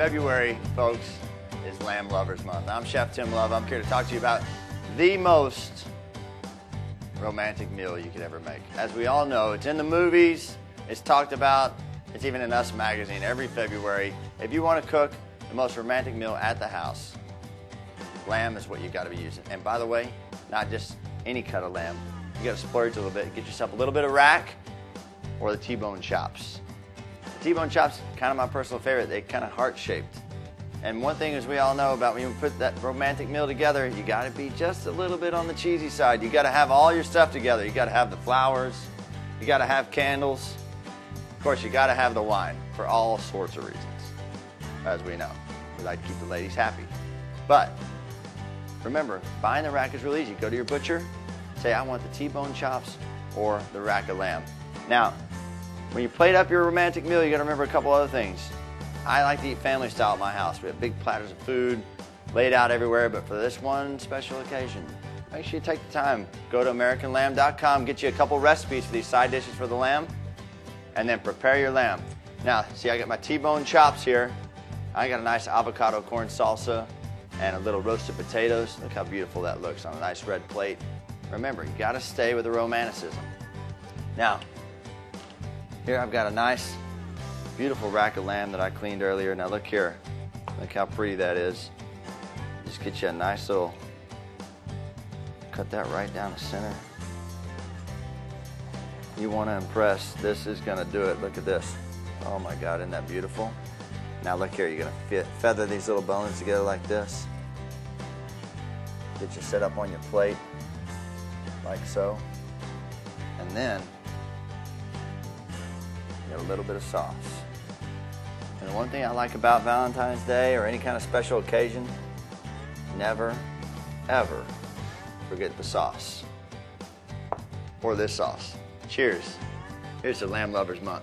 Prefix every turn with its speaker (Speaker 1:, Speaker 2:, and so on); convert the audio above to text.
Speaker 1: February, folks, is Lamb Lovers Month. I'm Chef Tim Love. I'm here to talk to you about the most romantic meal you could ever make. As we all know, it's in the movies, it's talked about, it's even in Us magazine every February. If you want to cook the most romantic meal at the house, lamb is what you got to be using. And by the way, not just any cut of lamb. You got to splurge a little bit. Get yourself a little bit of rack or the T-bone chops. The T-bone chops, kind of my personal favorite. They're kind of heart-shaped. And one thing, as we all know, about when you put that romantic meal together, you got to be just a little bit on the cheesy side. You got to have all your stuff together. You got to have the flowers. You got to have candles. Of course, you got to have the wine for all sorts of reasons, as we know. We like to keep the ladies happy. But remember, buying the rack is real easy. Go to your butcher, say, I want the T-bone chops or the rack of lamb. Now, when you plate up your romantic meal, you got to remember a couple other things. I like to eat family style at my house. We have big platters of food laid out everywhere, but for this one special occasion, make sure you take the time. Go to AmericanLamb.com, get you a couple recipes for these side dishes for the lamb, and then prepare your lamb. Now, see, I got my T-bone chops here. I got a nice avocado corn salsa and a little roasted potatoes. Look how beautiful that looks on a nice red plate. Remember, you got to stay with the romanticism. Now, here I've got a nice, beautiful rack of lamb that I cleaned earlier. Now look here. Look how pretty that is. Just get you a nice little, cut that right down the center. You want to impress. This is going to do it. Look at this. Oh my God, isn't that beautiful? Now look here. You're going to feather these little bones together like this. Get you set up on your plate like so. And then get a little bit of sauce. And the one thing I like about Valentine's Day or any kind of special occasion, never, ever forget the sauce. Or this sauce. Cheers. Here's to Lamb Lovers Month.